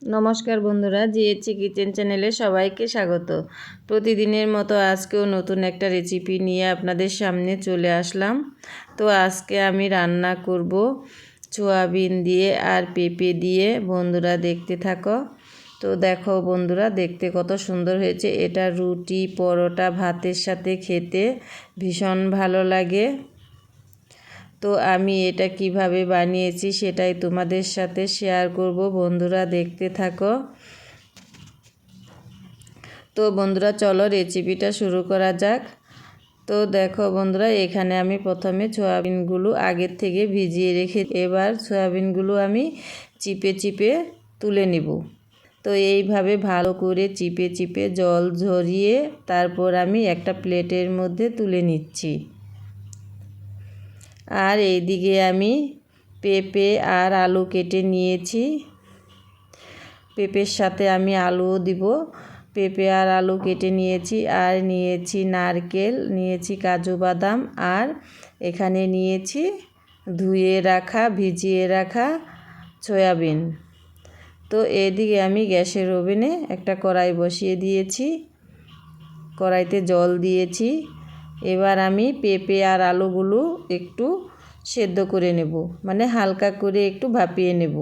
নমস্কার বন্ধুরা, জিএচি কিচেন চ্যানেলে সবাইকে স্বাগত। প্রতিদিনের মতো আজকেও নতুন একটা রেসিপি নিয়ে আপনাদের সামনে চলে আসলাম। তো আজকে আমি রান্না করব সয়াবিন দিয়ে আর পেঁপে দিয়ে। বন্ধুরা দেখতে থাকো। তো দেখো বন্ধুরা, দেখতে কত সুন্দর হয়েছে। এটা রুটি, পরোটা, ভাতের সাথে খেতে ভীষণ ভালো লাগে। তো আমি এটা কিভাবে বানিয়েছি সেটাই তোমাদের সাথে শেয়ার করব। বন্ধুরা দেখতে থাকো। তো বন্ধুরা চলো রেসিপিটা শুরু করা যাক। তো দেখো বন্ধুরা, এখানে আমি প্রথমে সয়াবিনগুলো আগের থেকে ভিজিয়ে রেখে এবার সয়াবিনগুলো আমি চিপে চিপে তুলে নিব। তো এইভাবে ভালো করে চিপে চিপে জল ঝরিয়ে তারপর আমি একটা প্লেটের মধ্যে তুলে নিচ্ছি। আর এইদিকে আমি পেঁপে আর আলু কেটে নিয়েছি। পেঁপের সাথে আমি আলুও দিব। পেঁপে আর আলু কেটে নিয়েছি। আর নিয়েছি নারকেল, নিয়েছি কাজু বাদাম, আর এখানে নিয়েছি ধুয়ে রাখা ভিজিয়ে রাখা সয়াবিন। তো এদিকে আমি গ্যাসের ওভেনে একটা কড়াই বসিয়ে দিয়েছি। কড়াইতে জল দিয়েছি। এবার আমি পেঁপে আর আলুগুলো একটু সেদ্ধ করে নেব, মানে হালকা করে একটু ভাপিয়ে নেব।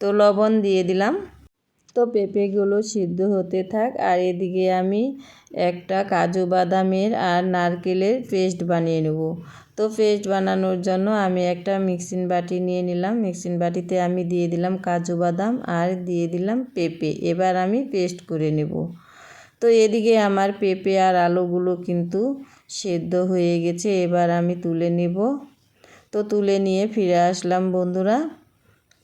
তো লবণ দিয়ে দিলাম। তো পেঁপেগুলো সিদ্ধ হতে থাক। আর এদিকে আমি একটা কাজু বাদামের আর নারকেলের পেস্ট বানিয়ে নেব। তো পেস্ট বানানোর জন্য আমি একটা মিক্সিং বাটি নিয়ে নিলাম। মিক্সিং বাটিতে আমি দিয়ে দিলাম কাজু বাদাম আর দিয়ে দিলাম পেঁপে। এবার আমি পেস্ট করে নেব। তো এদিকে আমার পেঁপে আর আলুগুলো কিন্তু সেদ্ধ হয়ে গেছে। এবার আমি তুলে নেব। তো তুলে নিয়ে ফিরে আসলাম বন্ধুরা।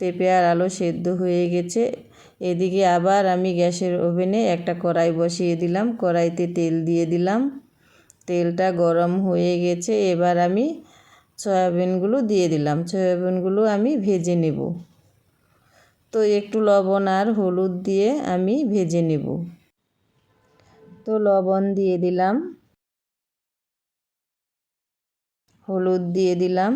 পেঁপে আর আলু সেদ্ধ হয়ে গেছে। এদিকে আবার আমি গ্যাসের ওভেনে একটা কড়াই বসিয়ে দিলাম। কড়াইতে তেল দিয়ে দিলাম। তেলটা গরম হয়ে গেছে। এবার আমি সয়াবিনগুলো দিয়ে দিলাম। সয়াবিনগুলো আমি ভেজে নেব। তো একটু লবণ আর হলুদ দিয়ে আমি ভেজে নেব। তো লবণ দিয়ে দিলাম, হলুদ দিয়ে দিলাম।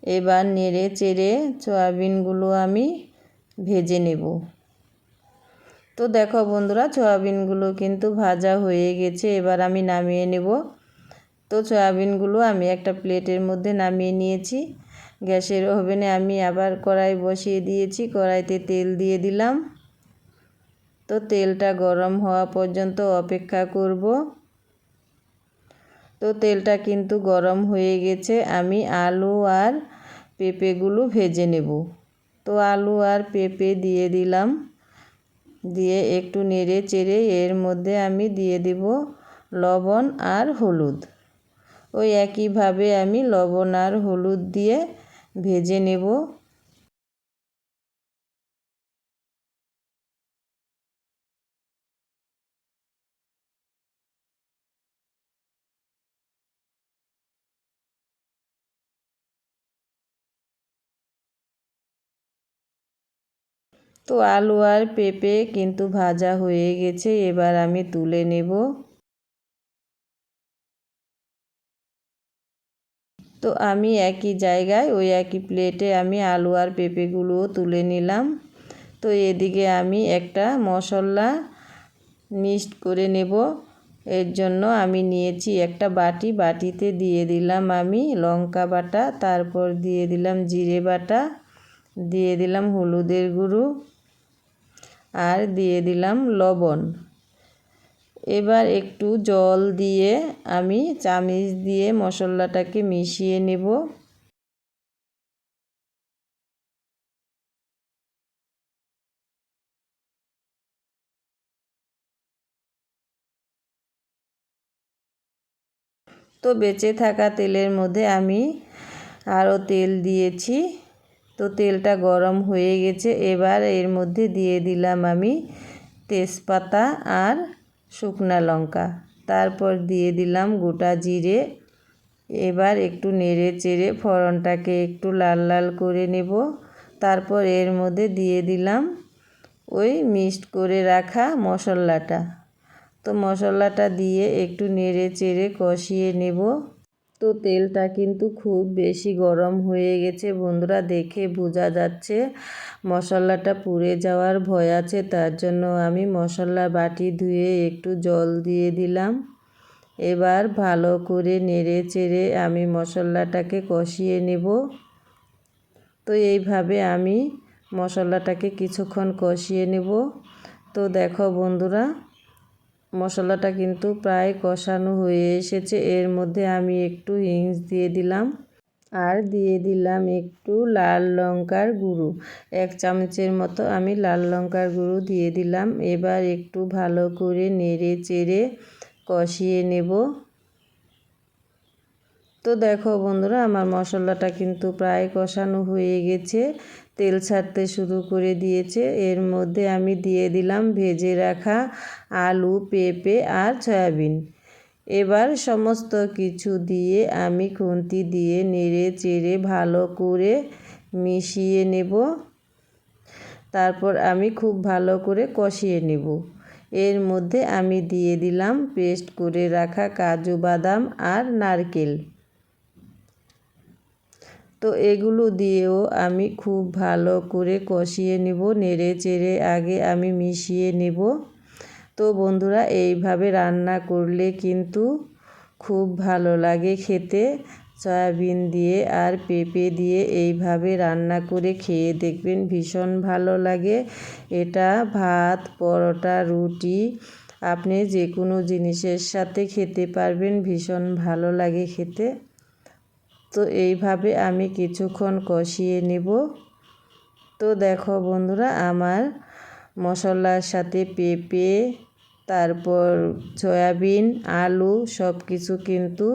এবার নেড়ে চেড়ে সয়াবিনগুলো আমি ভেজে নেব। তো দেখো বন্ধুরা, সয়াবিনগুলো কিন্তু ভাজা হয়ে গেছে। এবার আমি নামিয়ে নেব। তো সয়াবিনগুলো আমি একটা প্লেটের মধ্যে নামিয়ে নিয়েছি। গ্যাসের ওভেনে আমি আবার কড়াই বসিয়ে দিয়েছি। কড়াইতে তেল দিয়ে দিলাম। তো তেলটা গরম হওয়া পর্যন্ত অপেক্ষা করব। তো তেলটা কিন্তু গরম হয়ে গেছে। আমি আলু আর পেঁপেগুলো ভেজে নেব। তো আলু আর পেঁপে দিয়ে দিলাম। দিয়ে একটু নেড়ে চেড়ে এর মধ্যে আমি দিয়ে দেব লবণ আর হলুদ। ওই একইভাবে আমি লবণ আর হলুদ দিয়ে ভেজে নেব। তো আলু আর পেঁপে কিন্তু ভাজা হয়ে গেছে। এবার আমি তুলে নেব। তো আমি একই জায়গায় ওই একই প্লেটে আমি আলু আর পেঁপেগুলোও তুলে নিলাম। তো এদিকে আমি একটা মশলা মিক্সড করে নেব। এর জন্য আমি নিয়েছি একটা বাটি। বাটিতে দিয়ে দিলাম আমি লঙ্কা বাটা, তারপর দিয়ে দিলাম জিরে বাটা, দিয়ে দিলাম হলুদের গুঁড়ো আর দিয়ে দিলাম লবণ। এবার একটু জল দিয়ে আমি চামচ দিয়ে মশলাটাকে মিশিয়ে নেব। তো বেঁচে থাকা তেলের মধ্যে আমি আরও তেল দিয়েছি। তো তেলটা গরম হয়ে গেছে। এবার এর মধ্যে দিয়ে দিলাম আমি তেজপাতা আর শুকনা লঙ্কা, তারপর দিয়ে দিলাম গোটা জিরে। এবার একটু নেড়ে চেড়ে ফোড়নটাকে একটু লাল লাল করে নেব। তারপর এর মধ্যে দিয়ে দিলাম ওই মিক্সড করে রাখা মশলাটা। তো মশলাটা দিয়ে একটু নেড়ে চেড়ে কষিয়ে নেব। তো তেলটা কিন্তু খুব বেশি গরম হয়ে গেছে বন্ধুরা, দেখে বোঝা যাচ্ছে মশলাটা পুড়ে যাওয়ার ভয় আছে। তার জন্য আমি মশলা বাটি ধুয়ে একটু জল দিয়ে দিলাম। এবার ভালো করে নেড়ে চেড়ে আমি মশলাটাকে কষিয়ে নেব। তো এইভাবে আমি মশলাটাকে কিছুক্ষণ কষিয়ে নেব। তো দেখো বন্ধুরা, মশলাটা কিন্তু প্রায় কষানো হয়ে এসেছে। এর মধ্যে আমি একটু হিংস দিয়ে দিলাম আর দিয়ে দিলাম একটু লাল লঙ্কার গুঁড়ো, 1 চামচের মতো আমি লাল লঙ্কার গুঁড়ো দিয়ে দিলাম। এবার একটু ভালো করে নেড়ে চেড়ে কষিয়ে নেব। তো দেখো বন্ধুরা, আমার মশলাটা কিন্তু প্রায় কষানো হয়ে গেছে, তেল ছাড়তে শুরু করে দিয়েছে। এর মধ্যে আমি দিয়ে দিলাম ভেজে রাখা আলু, পেঁপে আর সয়াবিন। এবার সমস্ত কিছু দিয়ে আমি খুন্তি দিয়ে নেড়ে চেড়ে ভালো করে মিশিয়ে নেব। তারপর আমি খুব ভালো করে কষিয়ে নেব। এর মধ্যে আমি দিয়ে দিলাম পেস্ট করে রাখা কাজু বাদাম আর নারকেল। তো এগুলো দিয়েও আমি খুব ভালো করে কষিয়ে নেব, নেড়ে চেড়ে আগে আমি মিশিয়ে নেব। তো বন্ধুরা, এইভাবে রান্না করলে কিন্তু খুব ভালো লাগে খেতে। সয়াবিন দিয়ে আর পেঁপে দিয়ে এইভাবে রান্না করে খেয়ে দেখবেন, ভীষণ ভালো লাগে। এটা ভাত, পরোটা, রুটি, আপনি যে কোনো জিনিসের সাথে খেতে পারবেন, ভীষণ ভালো লাগে খেতে। তো এইভাবে আমি কিছুক্ষণ কষিয়ে নেব। তো দেখো বন্ধুরা, আমার মশলার সাথে পেঁপে, তারপর সয়াবিন, আলু সব কিছু কিন্তু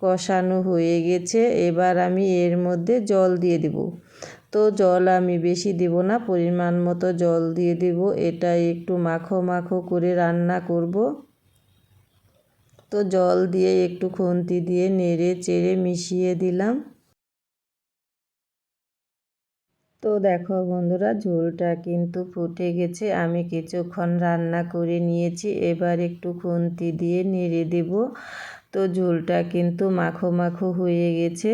কষানো হয়ে গেছে। এবার আমি এর মধ্যে জল দিয়ে দেব। তো জল আমি বেশি দেব না, পরিমাণ মতো জল দিয়ে দেব। এটা একটু মাখো মাখো করে রান্না করব। তো জল দিয়ে একটু খুন্তি দিয়ে নেড়ে চেড়ে মিশিয়ে দিলাম। তো দেখো বন্ধুরা, ঝোলটা কিন্তু ফুটে গেছে। আমি কিছুক্ষণ রান্না করে নিয়েছি। এবার একটু খুন্তি দিয়ে নেড়ে দেব। তো ঝোলটা কিন্তু মাখো মাখো হয়ে গেছে।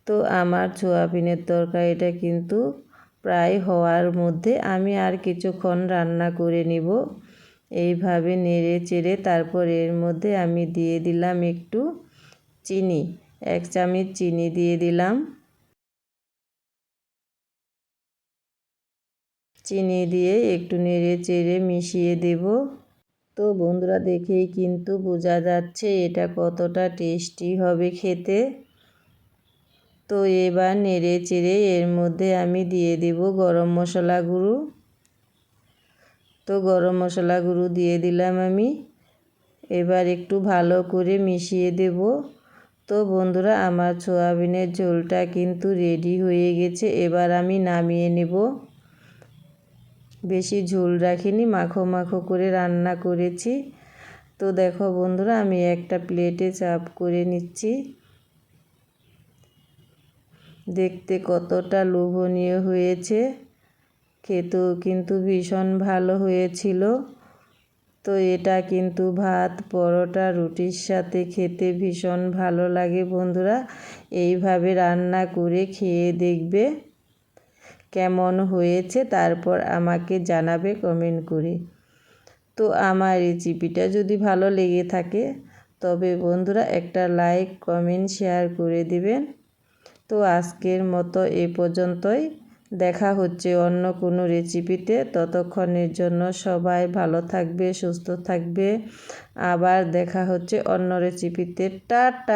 তো আমার সয়াবিনের তরকারিটা কিন্তু প্রায় হওয়ার মধ্যে, আমি আর কিছুক্ষণ রান্না করে নিব। এইভাবে নেড়ে চেড়ে তারপর এর মধ্যে আমি দিয়ে দিলাম একটু চিনি, 1 চামচ চিনি দিয়ে দিলাম। চিনি দিয়ে একটু নেড়ে চেড়ে মিশিয়ে দেব। তো বন্ধুরা, দেখেই কিন্তু বোঝা যাচ্ছে এটা কতটা টেস্টি হবে খেতে। তো এবার নেড়ে চেড়ে এর মধ্যে আমি দিয়ে দেব গরম মশলা গুঁড়ো। তো গরম মশলা গুঁড়ো দিয়ে দিলাম আমি। এবার একটু ভালো করে মিশিয়ে দেব। তো বন্ধুরা, আমার সয়াবিনের ঝোলটা কিন্তু রেডি হয়ে গেছে। এবার আমি নামিয়ে নেব। বেশি ঝোল রাখিনি, মাখো মাখো করে রান্না করেছি। তো দেখো বন্ধুরা, আমি একটা প্লেটে সার্ভ করে নিচ্ছি। দেখতে কতটা লোভনীয় হয়েছে, খেতেও কিন্তু ভীষণ ভালো হয়েছিল। তো এটা কিন্তু ভাত, পরোটা, রুটির সাথে খেতে ভীষণ ভালো লাগে বন্ধুরা। এইভাবে রান্না করে খেয়ে দেখবে কেমন হয়েছে, তারপর আমাকে জানাবে কমেন্ট করে। তো আমার রেসিপিটা যদি ভালো লেগে থাকে তবে বন্ধুরা একটা লাইক, কমেন্ট, শেয়ার করে দিবেন। তো আজকের মতো এ পর্যন্তই। দেখা হচ্ছে অন্য কোনো রেসিপিতে। ততক্ষণের জন্য সবাই ভালো থাকবে, সুস্থ থাকবে। আবার দেখা হচ্ছে অন্য রেসিপিতে। টাটা।